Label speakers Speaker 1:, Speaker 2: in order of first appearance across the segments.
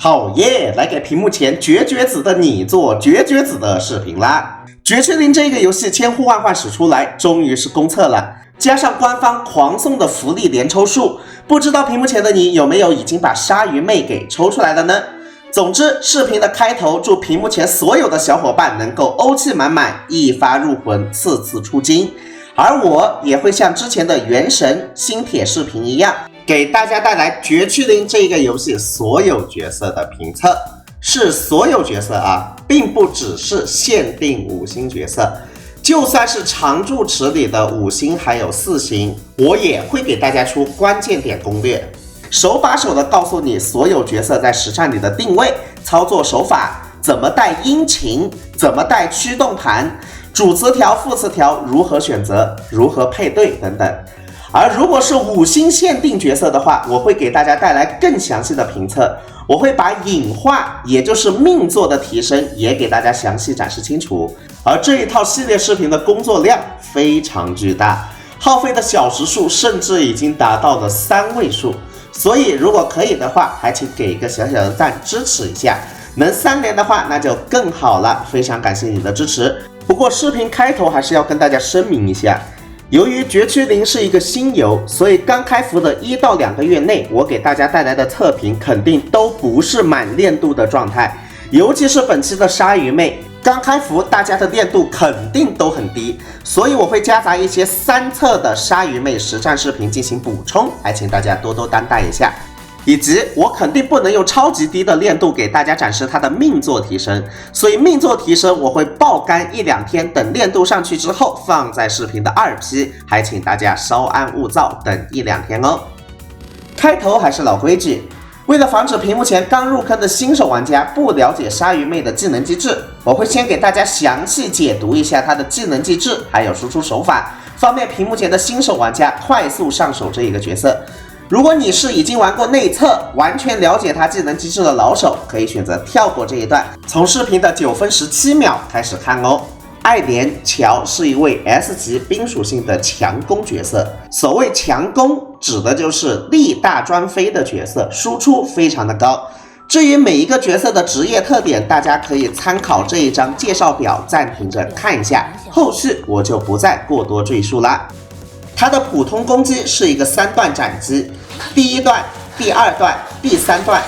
Speaker 1: 好耶！来给屏幕前绝子的你做绝子的视频啦！绝区零这个游戏千呼万唤始出来，终于是公测了，加上官方狂送的福利连抽数，不知道屏幕前的你有没有已经把鲨鱼妹给抽出来了呢？总之，视频的开头祝屏幕前所有的小伙伴能够欧气满满，一发入魂，次次出金。而我也会像之前的原神新帖视频一样，给大家带来绝区零这个游戏所有角色的评测，是所有角色啊，并不只是限定5星角色，就算是常驻池里的5星还有4星，我也会给大家出关键点攻略，手把手的告诉你所有角色在实战里的定位、操作手法，怎么带殷勤，怎么带驱动盘，主词条、副词条如何选择，如何配对等等。而如果是5星限定角色的话，我会给大家带来更详细的评测，我会把隐化，也就是命座的提升也给大家详细展示清楚。而这一套系列视频的工作量非常巨大，耗费的小时数甚至已经达到了3位数，所以如果可以的话，还请给一个小小的赞支持一下，能3连的话那就更好了，非常感谢你的支持。不过视频开头还是要跟大家声明一下，由于绝区零是一个新游，所以刚开服的1到2个月内，我给大家带来的测评肯定都不是满练度的状态，尤其是本期的鲨鱼妹，刚开服大家的练度肯定都很低，所以我会夹杂一些3测的鲨鱼妹实战视频进行补充，还请大家多多担待一下。以及我肯定不能用超级低的练度给大家展示它的命座提升，所以命座提升我会爆肝1-2天，等练度上去之后放在视频的2批，还请大家稍安勿躁，等1-2天哦。开头还是老规矩，为了防止屏幕前刚入坑的新手玩家不了解鲨鱼妹的技能机制，我会先给大家详细解读一下她的技能机制还有输出手法，方便屏幕前的新手玩家快速上手这一个角色。如果你是已经玩过内测，完全了解他技能机制的老手，可以选择跳过这一段，从视频的9分17秒开始看哦。艾莲乔是一位 S 级冰属性的强攻角色，所谓强攻指的就是力大专飞的角色，输出非常的高。至于每一个角色的职业特点，大家可以参考这一张介绍表暂停着看一下，后续我就不再过多赘述啦。它的普通攻击是一个3段斩击，第1段、第2段、第3段，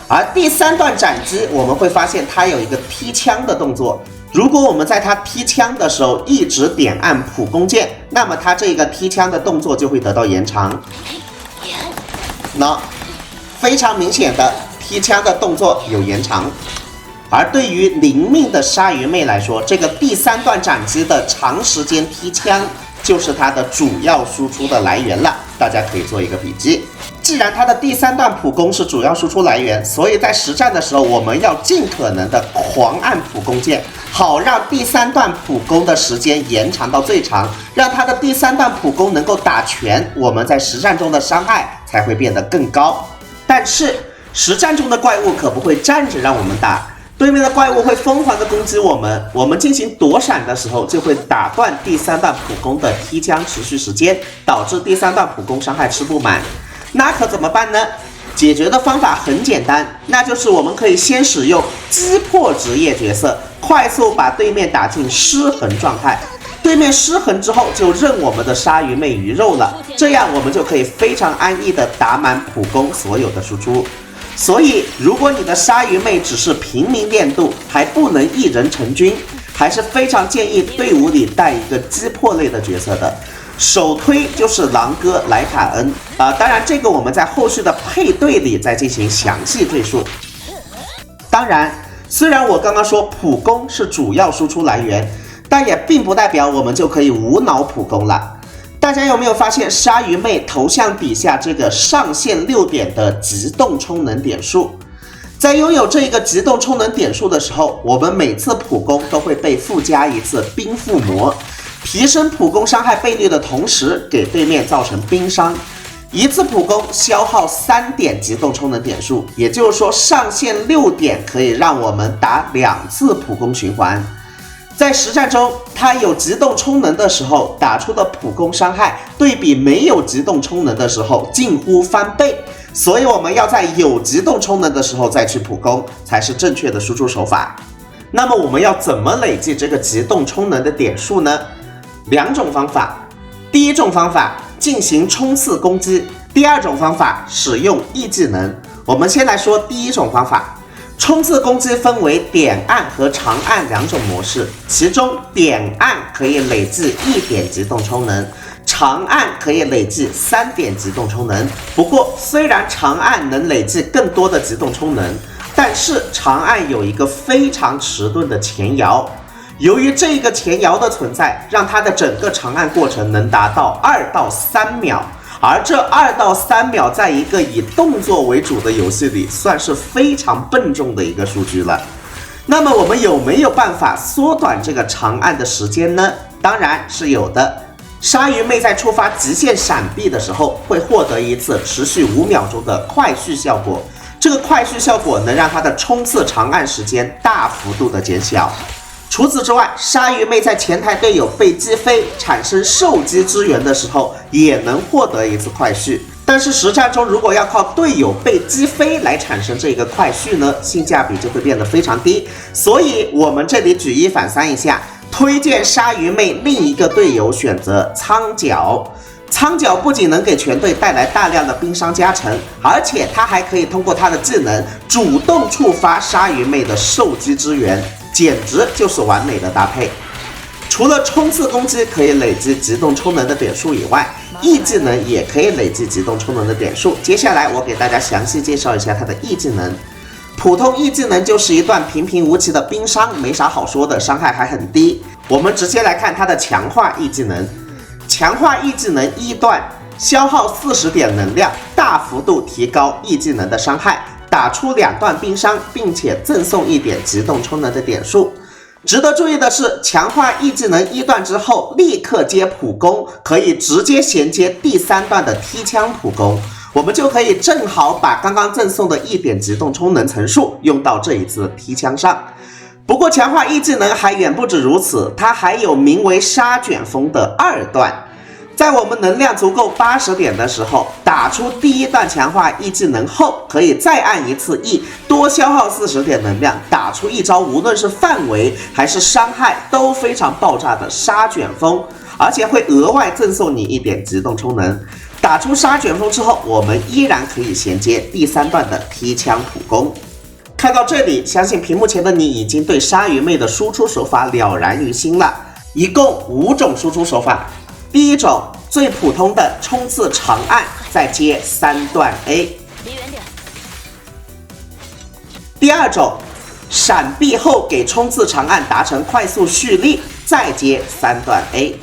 Speaker 1: 而第3段斩击我们会发现它有一个踢枪的动作，如果我们在它踢枪的时候一直点按普攻键，那么它这个踢枪的动作就会得到延长。那非常明显的踢枪的动作有延长。而对于零命的鲨鱼妹来说，这个第3段斩击的长时间踢枪就是它的主要输出的来源了，大家可以做一个笔记。既然它的第3段普攻是主要输出来源，所以在实战的时候，我们要尽可能的狂按普攻键，好让第3段普攻的时间延长到最长，让它的第3段普攻能够打全，我们在实战中的伤害才会变得更高。但是实战中的怪物可不会站着让我们打，对面的怪物会疯狂的攻击我们，我们进行躲闪的时候就会打断第3段普攻的踢枪持续时间，导致第3段普攻伤害吃不满。那可怎么办呢？解决的方法很简单，那就是我们可以先使用击破职业角色，快速把对面打进失衡状态。对面失衡之后就任我们的鲨鱼妹鱼肉了，这样我们就可以非常安逸的打满普攻所有的输出。所以如果你的鲨鱼妹只是平民练度，还不能一人成军，还是非常建议队伍里带一个击破类的角色的。首推就是狼哥莱卡恩当然这个我们在后续的配对里再进行详细赘述。当然虽然我刚刚说普攻是主要输出来源，但也并不代表我们就可以无脑普攻了。大家有没有发现鲨鱼妹头像底下这个上限6点的极动充能点数？在拥有这个极动充能点数的时候，我们每次普攻都会被附加一次冰附魔，提升普攻伤害倍率的同时给对面造成冰伤。一次普攻消耗3点极动充能点数，也就是说上限6点可以让我们打2次普攻循环。在实战中，它有极动充能的时候打出的普攻伤害对比没有极动充能的时候近乎翻倍，所以我们要在有机动充能的时候再去普攻，才是正确的输出手法。那么我们要怎么累计这个机动充能的点数呢？两种方法。第一种方法进行冲刺攻击，第二种方法使用 E 技能。我们先来说第一种方法。冲刺攻击分为点按和长按两种模式，其中点按可以累计1点机动充能，长按可以累计3点机动充能。不过虽然长按能累计更多的机动充能，但是长按有一个非常迟钝的前摇，由于这个前摇的存在，让它的整个长按过程能达到2到3秒。而这2到3秒，在一个以动作为主的游戏里，算是非常笨重的一个数据了。那么我们有没有办法缩短这个长按的时间呢？当然是有的。鲨鱼妹在触发极限闪避的时候，会获得一次持续5秒钟的快续效果。这个快续效果能让它的冲刺长按时间大幅度的减小。除此之外，鲨鱼妹在前台队友被击飞产生受击支援的时候，也能获得一次快续。但是实战中，如果要靠队友被击飞来产生这个快续呢，性价比就会变得非常低。所以我们这里举一反三一下，推荐鲨鱼妹另一个队友选择苍角。苍角不仅能给全队带来大量的冰伤加成，而且它还可以通过它的技能主动触发鲨鱼妹的受击支援，简直就是完美的搭配。除了冲刺攻击可以累积机动充能的点数以外，E 技能也可以累积机动充能的点数。接下来我给大家详细介绍一下它的 E 技能。普通 E 技能就是一段平平无奇的冰伤，没啥好说的，伤害还很低。我们直接来看它的强化 E 技能。强化 E 技能1段，消耗40点能量，大幅度提高 E 技能的伤害，打出2段冰伤，并且赠送1点机动充能的点数。值得注意的是，强化 E 技能1段之后，立刻接普攻，可以直接衔接第3段的踢枪普攻，我们就可以正好把刚刚赠送的1点机动充能层数用到这一次踢枪上。不过强化 E 技能还远不止如此，它还有名为沙卷风的2段。在我们能量足够80点的时候，打出第1段强化 E 技能后，可以再按一次 E， 多消耗40点能量，打出一招无论是范围还是伤害都非常爆炸的沙卷风，而且会额外赠送你1点机动充能。打出沙卷风之后，我们依然可以衔接第3段的踢枪普攻。看到这里，相信屏幕前的你已经对鲨鱼妹的输出手法了然于心了。一共5种输出手法。第一种，最普通的冲刺长按，再接3段 A。离远点。第二种，闪避后给冲刺长按达成快速蓄力，再接3段 A。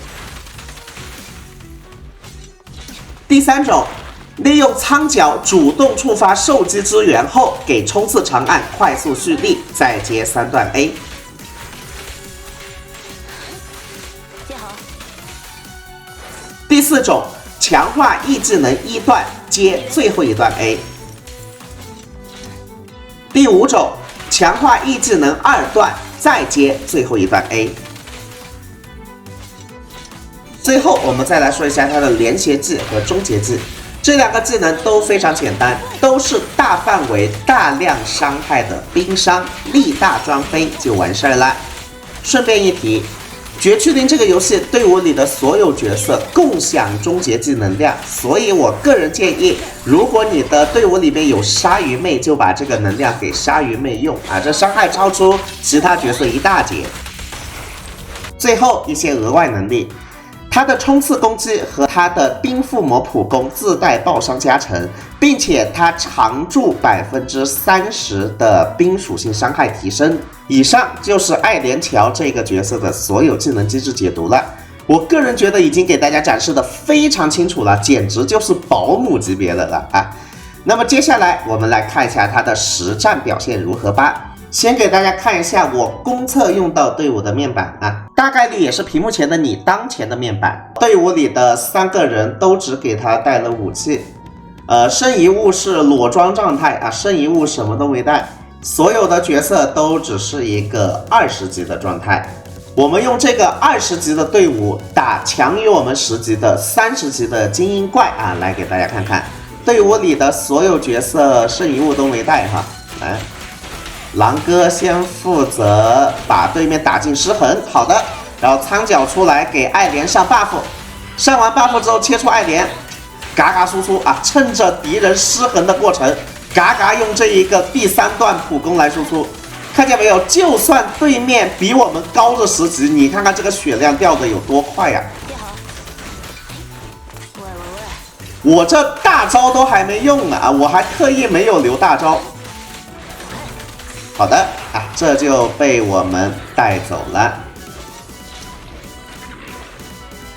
Speaker 1: 第三种，利用苍角主动触发受击支援后，给冲刺长按快速蓄力，再接3段 A。第四种，强化 E 技能1段，接最后1段 A。第五种，强化 E 技能2段，再接最后1段 A。最后，我们再来说一下它的连携技和终结技，这2个技能都非常简单，都是大范围、大量伤害的冰伤，力大装飞就完事儿了。顺便一提，绝区零这个游戏队伍里的所有角色共享终结技能量，所以我个人建议，如果你的队伍里面有鲨鱼妹，就把这个能量给鲨鱼妹用啊，这伤害超出其他角色一大截。最后一些额外能力，它的冲刺攻击和它的冰附魔普攻自带爆伤加成，并且它常驻30%的冰属性伤害提升。以上就是爱莲乔这个角色的所有技能机制解读了。我个人觉得已经给大家展示的非常清楚了，简直就是保姆级别的了啊！那么接下来我们来看一下它的实战表现如何吧。先给大家看一下我公测用到队伍的面板啊，大概率也是屏幕前的你当前的面板。队伍里的3个人都只给他带了武器，圣遗物是裸装状态啊，圣遗物什么都没带。所有的角色都只是一个20级的状态。我们用这个20级的队伍打强于我们10级的30级的精英怪啊，来给大家看看。队伍里的所有角色剩一物都没带哈。来，狼哥先负责把对面打进失衡，好的。然后苍角出来给爱莲上 buff， 上完 buff 之后切出爱莲，嘎嘎输出啊！趁着敌人失衡的过程，嘎嘎用这一个第3段普攻来输出。看见没有？就算对面比我们高着10级，你看看这个血量掉的有多快呀！我这大招都还没用呢啊，我还特意没有留大招。好的啊，这就被我们带走了。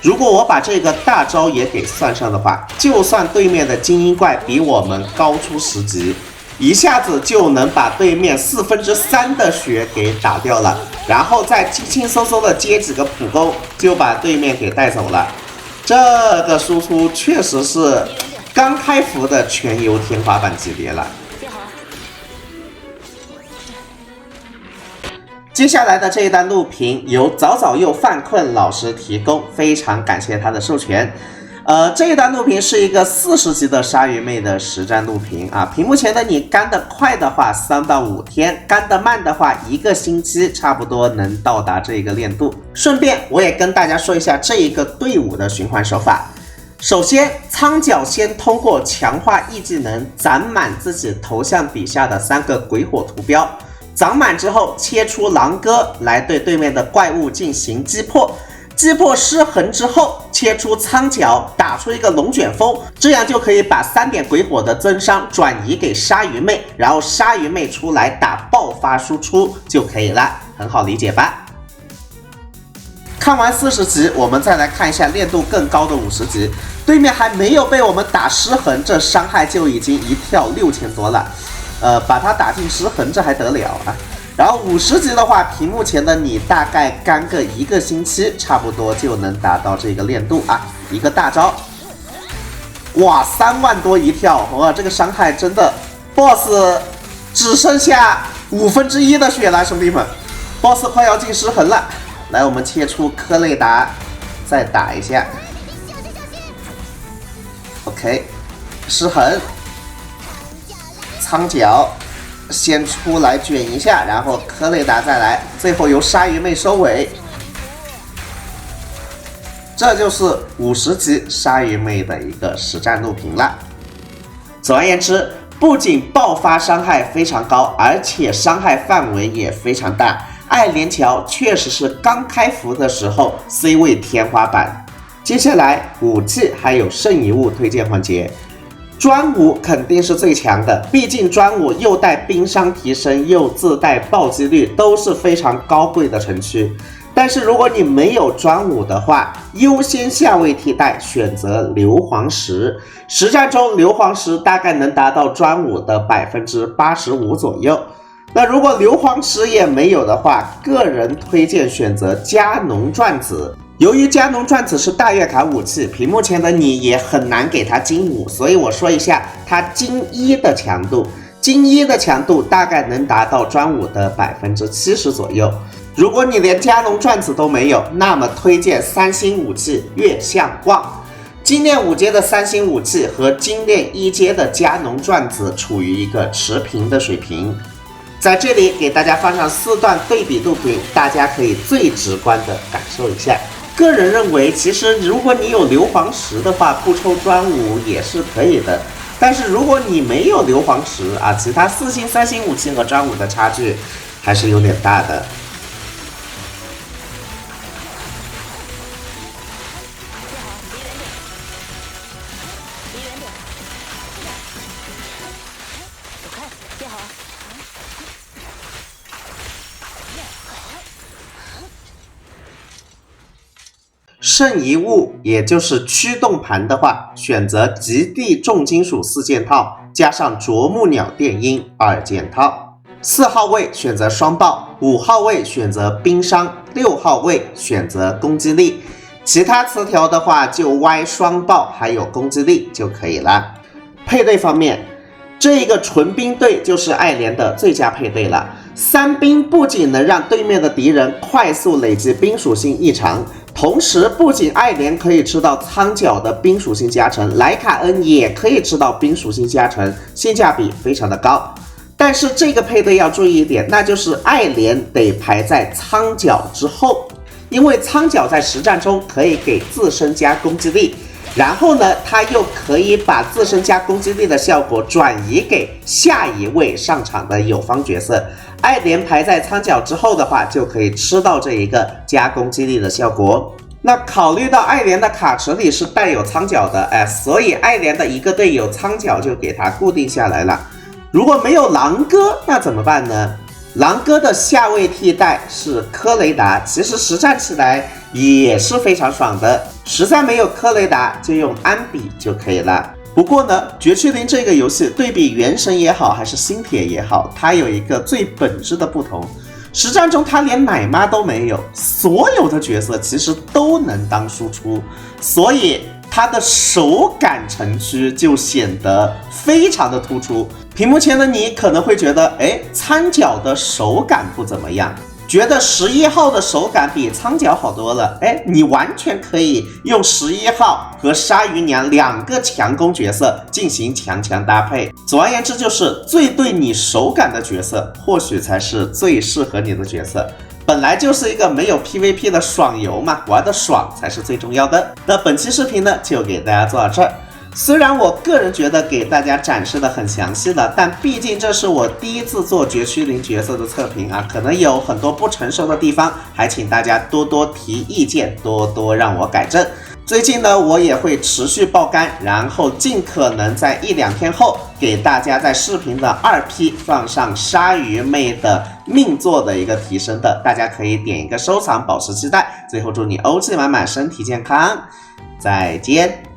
Speaker 1: 如果我把这个大招也给算上的话，就算对面的精英怪比我们高出10级，一下子就能把对面3/4的血给打掉了，然后再轻轻松松的接几个普攻，就把对面给带走了。这个输出确实是刚开服的全游天花板级别了。接下来的这一段录屏由早早又犯困老师提供，非常感谢他的授权。这一段录屏是一个40级的鲨鱼妹的实战录屏啊。屏幕前的你干得快的话3到5天，干得慢的话1个星期差不多能到达这个练度。顺便我也跟大家说一下这一个队伍的循环手法。首先，苍角先通过强化 E 技能攒满自己头像底下的3个鬼火图标。长满之后，切出狼哥来对对面的怪物进行击破，击破失衡之后，切出苍角打出一个龙卷风，这样就可以把3点鬼火的增伤转移给鲨鱼妹，然后鲨鱼妹出来打爆发输出就可以了，很好理解吧？看完40级，我们再来看一下练度更高的50级，对面还没有被我们打失衡，这伤害就已经一跳6000多了。把它打进失衡，这还得了啊！然后50级的话，屏幕前的你大概干个1个星期，差不多就能达到这个练度啊！一个大招，哇，3万多一跳，哇，这个伤害真的 ，BOSS 只剩下1/5的血了，兄弟们 ，BOSS 快要进失衡了。来，我们切出科雷达，再打一下 ，OK， 失衡。苍角先出来卷一下，然后科雷达再来，最后由鲨鱼妹收尾。这就是50级鲨鱼妹的一个实战录屏了。总而言之，不仅爆发伤害非常高，而且伤害范围也非常大。爱莲桥确实是刚开服的时候 C 位天花板。接下来武器还有剩一物推荐环节。专武肯定是最强的，毕竟专武又带冰伤提升，又自带暴击率，都是非常高贵的城区。但是如果你没有专武的话，优先下位替代，选择硫磺石。实战中硫磺石大概能达到专武的85%左右。那如果硫磺石也没有的话，个人推荐选择加农转子。由于加农转子是大月卡武器，屏幕前的你也很难给它金5，所以我说一下它金1的强度。金1的强度大概能达到专武的70%左右。如果你连加农转子都没有，那么推荐3星武器月相望。精炼5阶的3星武器和精炼1阶的加农转子处于一个持平的水平。在这里给大家放上4段对比录屏，大家可以最直观的感受一下。个人认为，其实如果你有硫磺石的话，不抽专武也是可以的。但是如果你没有硫磺石啊，其他4星、3星武器和专武的差距还是有点大的。剩一物，也就是驱动盘的话，选择极地重金属4件套，加上啄木鸟电音2件套。4号位选择双爆，5号位选择冰伤，6号位选择攻击力。其他词条的话就 Y 双爆还有攻击力就可以了。配对方面，这个纯兵队就是爱莲的最佳配对了。三兵不仅能让对面的敌人快速累积兵属性异常，同时不仅爱莲可以吃到苍角的兵属性加成，莱卡恩也可以吃到兵属性加成，性价比非常的高。但是这个配对要注意一点，那就是爱莲得排在苍角之后，因为苍角在实战中可以给自身加攻击力，然后呢，它又可以把自身加攻击力的效果转移给下一位上场的友方角色。爱莲排在苍角之后的话，就可以吃到这一个加攻击力的效果。那考虑到爱莲的卡池里是带有苍角的，所以爱莲的一个队友苍角就给它固定下来了。如果没有狼哥，那怎么办呢？狼哥的下位替代是科雷达，其实实战起来也是非常爽的。实在没有科雷达，就用安比就可以了。不过呢，绝区零这个游戏对比原神也好，还是星铁也好，它有一个最本质的不同。实战中它连奶妈都没有，所有的角色其实都能当输出，所以它的手感城区就显得非常的突出。屏幕前的你可能会觉得，苍角的手感不怎么样，觉得11号的手感比苍角好多了。你完全可以用11号和鲨鱼娘两个强攻角色进行强搭配。总而言之，就是最对你手感的角色，或许才是最适合你的角色。本来就是一个没有 PVP 的爽游嘛，玩的爽才是最重要的。那本期视频呢，就给大家做到这儿。虽然我个人觉得给大家展示的很详细了，但毕竟这是我第一次做绝区零角色的测评啊，可能有很多不成熟的地方，还请大家多多提意见，多让我改正。最近呢，我也会持续爆肝，然后尽可能在1-2天后给大家在视频的2P 放上鲨鱼妹的命座的一个提升的，大家可以点一个收藏，保持期待。最后祝你欧气满满，身体健康，再见。